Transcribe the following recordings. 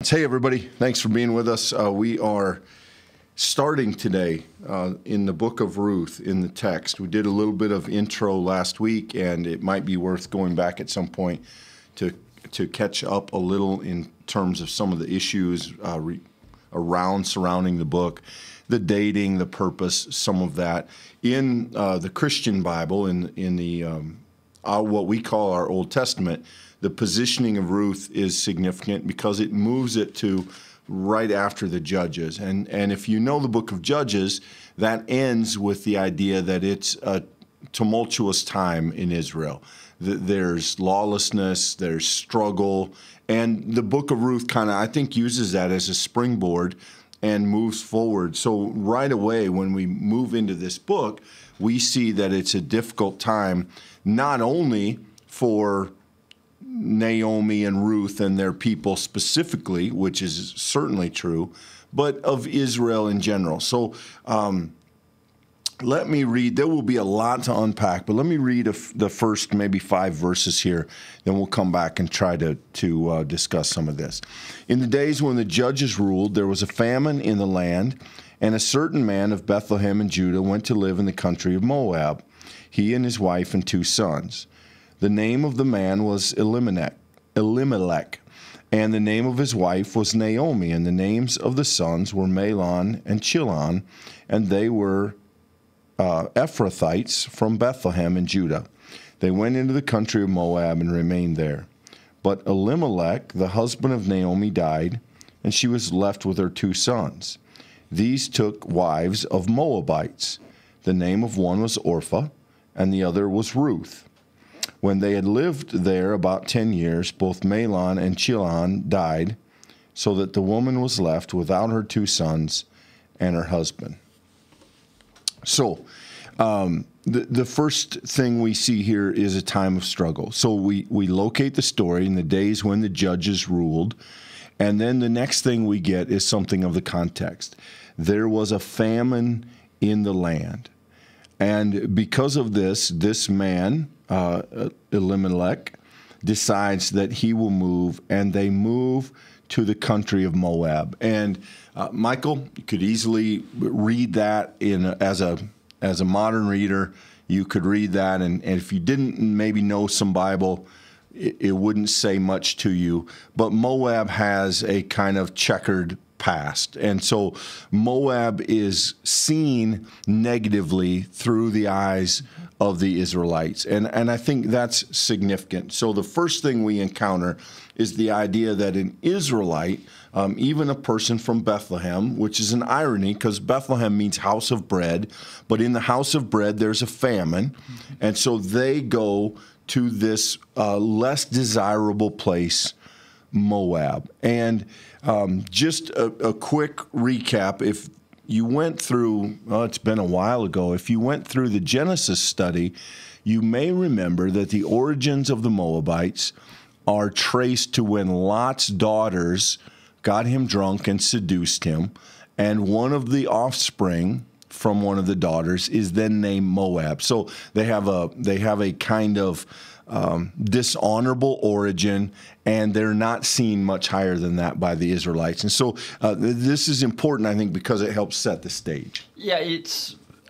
Hey, everybody. Thanks for being with us. We are starting today in the book of Ruth in the text. We did a little bit of intro last week, and it might be worth going back at some point to catch up a little in terms of some of the issues surrounding the book, the dating, the purpose, some of that. In the Christian Bible, in the what we call our Old Testament, the positioning of Ruth is significant because it moves it to right after the Judges. And if you know the book of Judges, that ends with the idea that it's a tumultuous time in Israel. There's lawlessness, there's struggle, and the book of Ruth kind of, I think, uses that as a springboard and moves forward. So right away, when we move into this book, we see that it's a difficult time, not only for Naomi and Ruth and their people specifically, which is certainly true, but of Israel in general. So let me read. There will be a lot to unpack, but let me read the first maybe 5 verses here. Then we'll come back and try to discuss some of this. In the days when the judges ruled, there was a famine in the land, and a certain man of Bethlehem in Judah went to live in the country of Moab, he and his wife and 2 sons. The name of the man was Elimelech, and the name of his wife was Naomi, and the names of the sons were Mahlon and Chilion, and they were Ephrathites from Bethlehem in Judah. They went into the country of Moab and remained there. But Elimelech, the husband of Naomi, died, and she was left with her 2 sons. These took wives of Moabites. The name of one was Orpah, and the other was Ruth. When they had lived there about 10 years, both Mahlon and Chilion died, so that the woman was left without her 2 sons and her husband. So the first thing we see here is a time of struggle. So we locate the story in the days when the judges ruled, and then the next thing we get is something of the context. There was a famine in the land. And because of this man, Elimelech, decides that he will move, and they move to the country of Moab. And Michael, you could easily read that as a modern reader. You could read that, and if you didn't maybe know some Bible, it wouldn't say much to you. But Moab has a kind of checkered past. And so Moab is seen negatively through the eyes of the Israelites. And I think that's significant. So the first thing we encounter is the idea that an Israelite, even a person from Bethlehem, which is an irony because Bethlehem means house of bread, but in the house of bread there's a famine. And so they go to this less desirable place, Moab. And just a quick recap, if you went through, it's been a while ago, if you went through the Genesis study, you may remember that the origins of the Moabites are traced to when Lot's daughters got him drunk and seduced him, and one of the offspring from one of the daughters is then named Moab. So they have a kind of dishonorable origin, and they're not seen much higher than that by the Israelites. And so this is important, I think, because it helps set the stage. Yeah,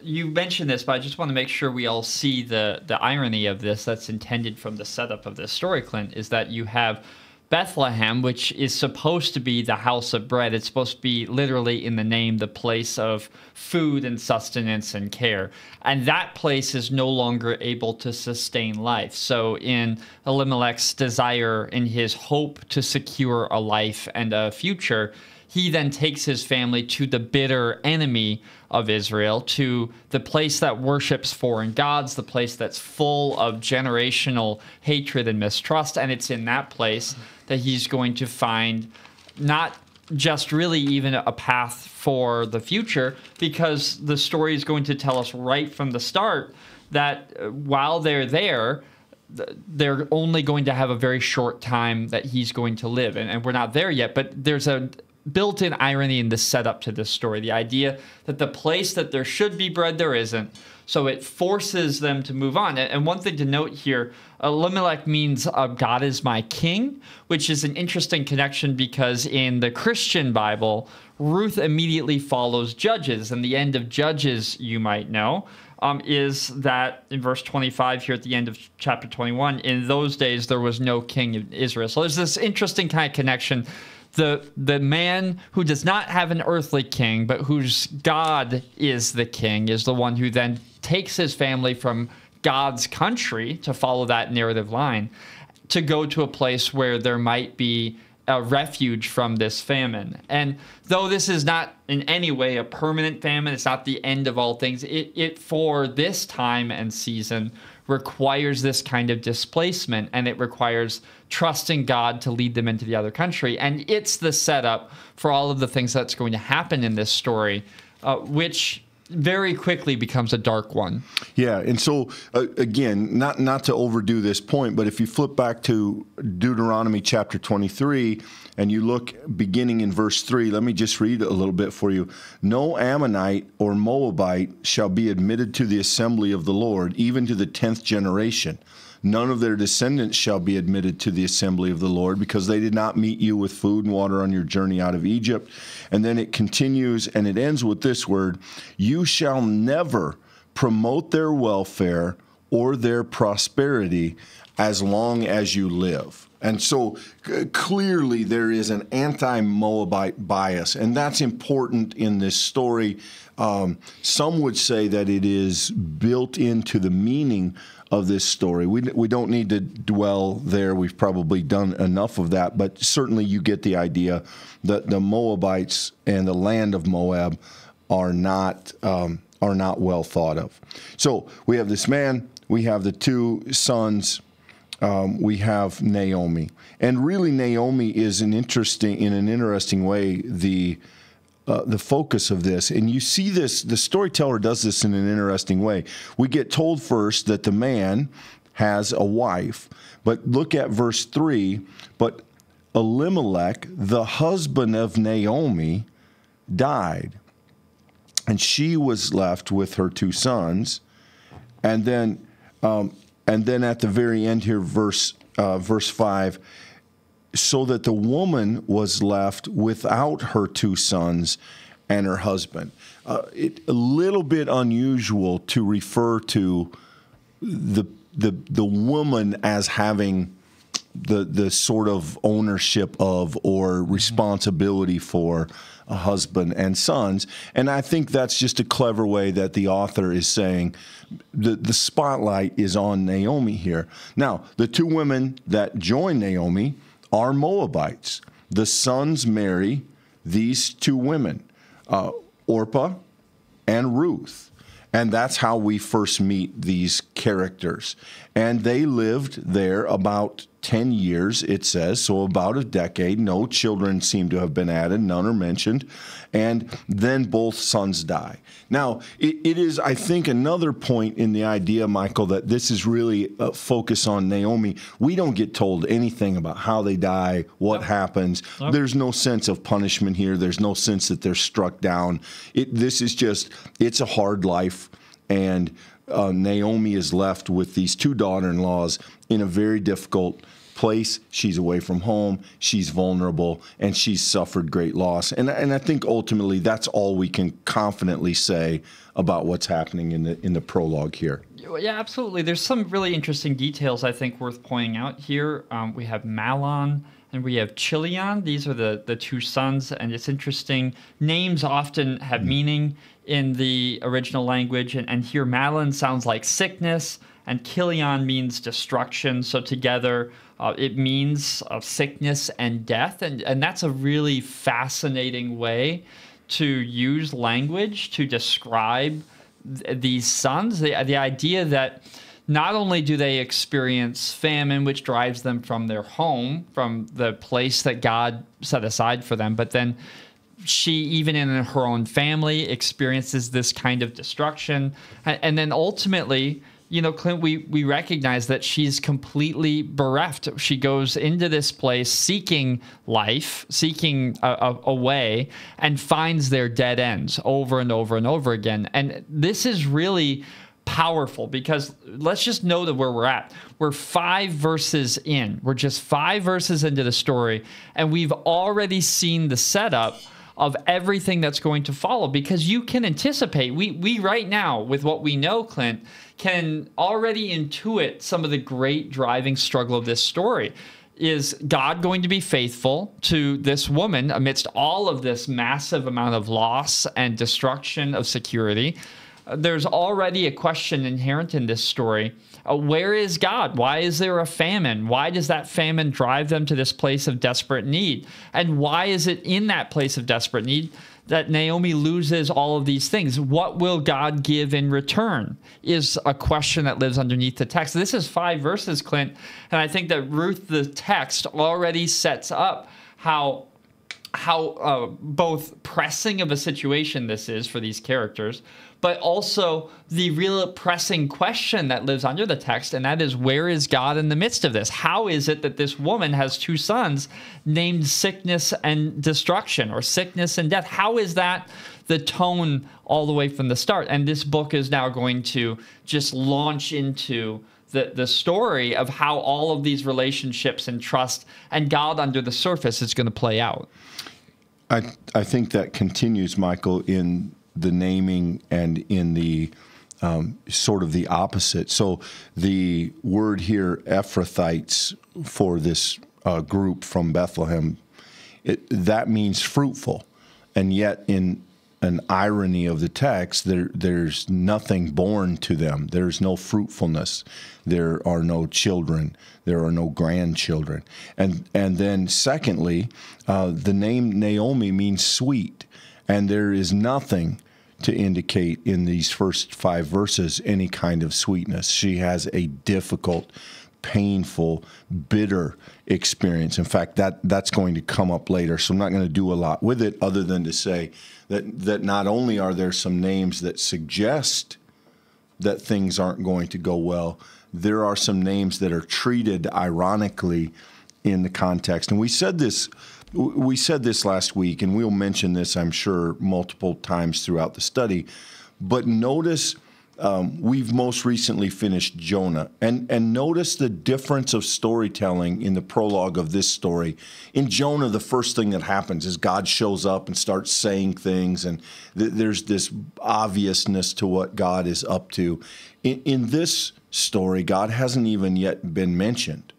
you mentioned this, but I just want to make sure we all see the irony of this that's intended from the setup of this story, Clint, is that you have Bethlehem, which is supposed to be the house of bread. It's supposed to be literally in the name, the place of food and sustenance and care. And that place is no longer able to sustain life. So in Elimelech's desire, in his hope to secure a life and a future, he then takes his family to the bitter enemy of Israel, to the place that worships foreign gods, the place that's full of generational hatred and mistrust. And it's in that place that he's going to find not just really even a path for the future, because the story is going to tell us right from the start that while they're there, only going to have a very short time that he's going to live. And we're not there yet, but there's a built-in irony in the setup to this story. The idea that the place that there should be bread, there isn't. So it forces them to move on. And one thing to note here, Elimelech means God is my king, which is an interesting connection because in the Christian Bible, Ruth immediately follows Judges. And the end of Judges, you might know, is that in verse 25 here at the end of chapter 21, in those days there was no king in Israel. So there's this interesting kind of connection. The man who does not have an earthly king, but whose God is the king, is the one who then takes his family from God's country, to follow that narrative line, to go to a place where there might be a refuge from this famine. And though this is not in any way a permanent famine, it's not the end of all things, it for this time and season requires this kind of displacement, and it requires trusting God to lead them into the other country. And it's the setup for all of the things that's going to happen in this story, which very quickly becomes a dark one. Yeah, and so again, not to overdo this point, but if you flip back to Deuteronomy chapter 23 and you look beginning in verse 3, let me just read a little bit for you. No Ammonite or Moabite shall be admitted to the assembly of the Lord, even to the 10th generation. None of their descendants shall be admitted to the assembly of the Lord, because they did not meet you with food and water on your journey out of Egypt. And then it continues and it ends with this word: you shall never promote their welfare or their prosperity as long as you live. And so clearly there is an anti-Moabite bias, and that's important in this story. Some would say that it is built into the meaning of this story. We don't need to dwell there. We've probably done enough of that, but certainly you get the idea that the Moabites and the land of Moab are not well thought of. So we have this man, we have the two sons, we have Naomi, and really Naomi is in an interesting way the focus of this. And you see this, the storyteller does this in an interesting way. We get told first that the man has a wife, but look at verse 3, but Elimelech, the husband of Naomi, died, and she was left with her two sons. And then at the very end here, verse 5, so that the woman was left without her two sons and her husband. A little bit unusual to refer to the woman as having the sort of ownership of or responsibility for a husband and sons. And I think that's just a clever way that the author is saying the spotlight is on Naomi here. Now, the two women that join Naomi are Moabites. The sons marry these two women, Orpah and Ruth. And that's how we first meet these characters. And they lived there about 10 years, it says, so about a decade. No children seem to have been added, none are mentioned. And then both sons die. Now, it is, I think, another point in the idea, Michael, that this is really a focus on Naomi. We don't get told anything about how they die, what happens. There's no sense of punishment here. There's no sense that they're struck down. This is just, it's a hard life. And Naomi is left with these two daughter-in-laws in a very difficult place. She's away from home, she's vulnerable, and she's suffered great loss. And I think ultimately that's all we can confidently say about what's happening in the prologue here. Yeah, absolutely. There's some really interesting details I think worth pointing out here. We have Mahlon and we have Chilion. These are the two sons, and it's interesting. Names often have meaning in the original language, and here Mahlon sounds like sickness, and Chilion means destruction. So together, it means sickness and death, and that's a really fascinating way to use language to describe these sons. The idea that not only do they experience famine, which drives them from their home, from the place that God set aside for them, but then she, even in her own family, experiences this kind of destruction. And then ultimately, Clint, we recognize that she's completely bereft. She goes into this place seeking life, seeking a way, and finds their dead ends over and over and over again. And this is really powerful, because let's just know that where we're at. We're 5 verses in. We're just 5 verses into the story, and we've already seen the setup of everything that's going to follow, because you can anticipate. We right now, with what we know, Clint, can already intuit some of the great driving struggle of this story. Is God going to be faithful to this woman amidst all of this massive amount of loss and destruction of security? There's already a question inherent in this story. Where is God? Why is there a famine? Why does that famine drive them to this place of desperate need? And why is it in that place of desperate need that Naomi loses all of these things? What will God give in return is a question that lives underneath the text. This is 5 verses, Clint, and I think that Ruth, the text, already sets up how both pressing of a situation this is for these characters, but also the real pressing question that lives under the text, and that is, where is God in the midst of this? How is it that this woman has 2 sons named Sickness and Destruction, or Sickness and Death? How is that the tone all the way from the start? And this book is now going to just launch into the story of how all of these relationships and trust and God under the surface is going to play out. I think that continues, Michael, in the naming and in the sort of the opposite. So the word here, Ephrathites, for this group from Bethlehem, that means fruitful. And yet in an irony of the text, there's nothing born to them. There's no fruitfulness. There are no children. There are no grandchildren. And then secondly, the name Naomi means sweet. And there is nothing to indicate in these first 5 verses any kind of sweetness. She has a difficult, painful, bitter experience. In fact, that's going to come up later, so I'm not going to do a lot with it other than to say that not only are there some names that suggest that things aren't going to go well, there are some names that are treated ironically in the context. And we said this last week, and we'll mention this, I'm sure, multiple times throughout the study. But notice we've most recently finished Jonah. And notice the difference of storytelling in the prologue of this story. In Jonah, the first thing that happens is God shows up and starts saying things, and there's this obviousness to what God is up to. In this story, God hasn't even yet been mentioned.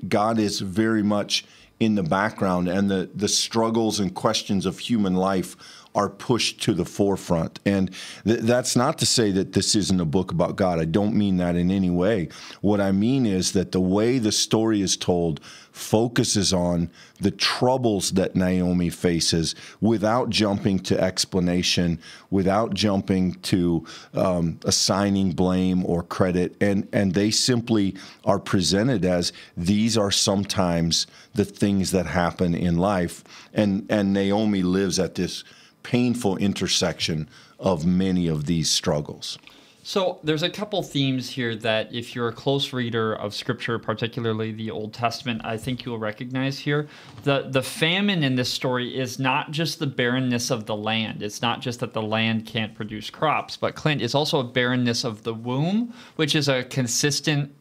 God is very much in the background, and the struggles and questions of human life are pushed to the forefront. And that's not to say that this isn't a book about God. I don't mean that in any way. What I mean is that the way the story is told focuses on the troubles that Naomi faces without jumping to explanation, without jumping to assigning blame or credit. And they simply are presented as these are sometimes the things that happen in life. And Naomi lives at this painful intersection of many of these struggles. So there's a couple themes here that if you're a close reader of Scripture, particularly the Old Testament, I think you'll recognize here. The famine in this story is not just the barrenness of the land. It's not just that the land can't produce crops, but Clint, it's also a barrenness of the womb, which is a consistent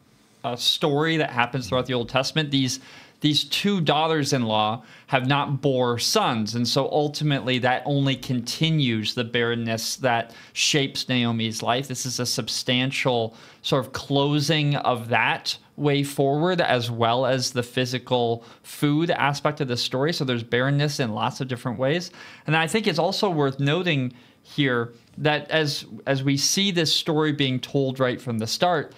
story that happens throughout the Old Testament. These 2 daughters-in-law have not bore sons, and so ultimately that only continues the barrenness that shapes Naomi's life. This is a substantial sort of closing of that way forward, as well as the physical food aspect of the story. So there's barrenness in lots of different ways. And I think it's also worth noting here that as we see this story being told right from the start,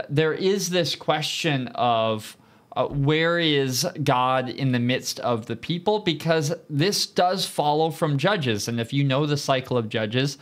there is this question of where is God in the midst of the people? Because this does follow from Judges. And if you know the cycle of Judges,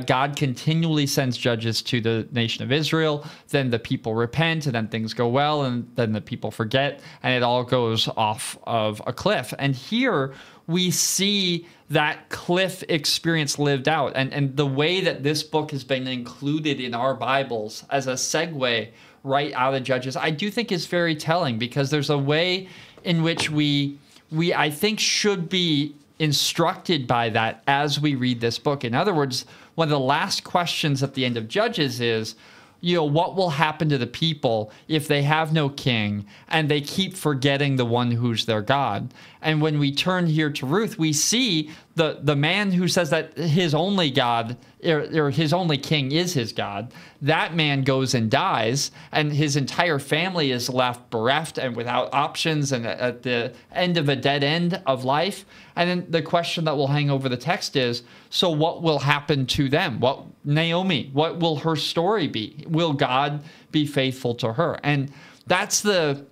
God continually sends judges to the nation of Israel. Then the people repent, and then things go well, and then the people forget, and it all goes off of a cliff. And here we see that cliff experience lived out. And the way that this book has been included in our Bibles as a segue right out of Judges, I do think is very telling, because there's a way in which we I think should be instructed by that as we read this book. In other words, one of the last questions at the end of Judges is, what will happen to the people if they have no king and they keep forgetting the one who's their God? And when we turn here to Ruth, we see the man who says that his only God or his only king is his God. That man goes and dies, and his entire family is left bereft and without options and at the end of a dead end of life. And then the question that will hang over the text is, so what will happen to them? Naomi, what will her story be? Will God be faithful to her? And that's the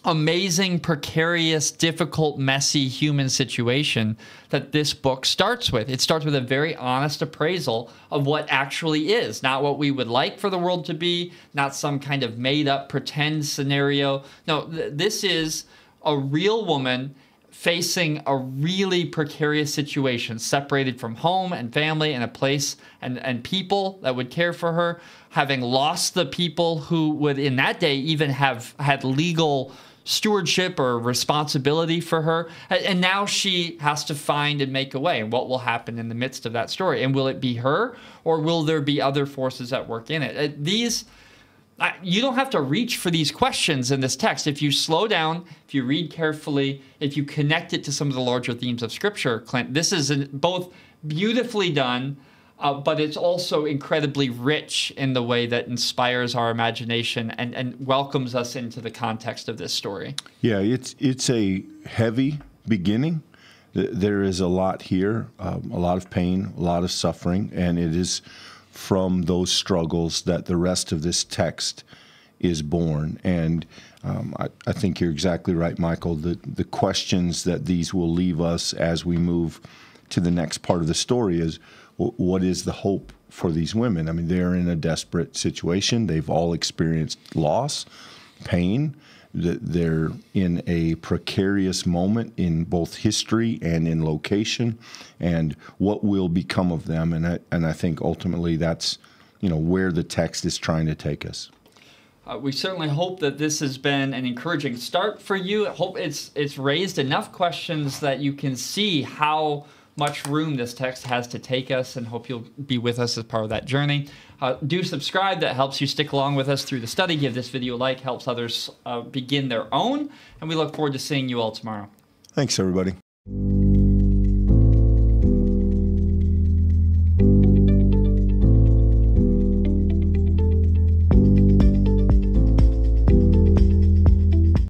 amazing, precarious, difficult, messy human situation that this book starts with. It starts with a very honest appraisal of what actually is, not what we would like for the world to be, not some kind of made-up pretend scenario. No, this is a real woman facing a really precarious situation, separated from home and family and a place and people that would care for her, having lost the people who would in that day even have had legal stewardship or responsibility for her. And now she has to find and make a way. And what will happen in the midst of that story? And will it be her, or will there be other forces at work in it? You don't have to reach for these questions in this text. If you slow down, if you read carefully, if you connect it to some of the larger themes of Scripture, Clint, this is both beautifully done, but it's also incredibly rich in the way that inspires our imagination and welcomes us into the context of this story. Yeah, it's a heavy beginning. There is a lot here, a lot of pain, a lot of suffering, and it is from those struggles that the rest of this text is born. And I think you're exactly right, Michael. The questions that these will leave us as we move to the next part of the story is, what is the hope for these women? I mean, they're in a desperate situation. They've all experienced loss, pain. They're in a precarious moment in both history and in location, and what will become of them. And I think ultimately that's where the text is trying to take us. We certainly hope that this has been an encouraging start for you. I hope it's raised enough questions that you can see how much room this text has to take us, and hope you'll be with us as part of that journey. Do subscribe. That helps you stick along with us through the study. Give this video a like. Helps others begin their own. And we look forward to seeing you all tomorrow. Thanks, everybody.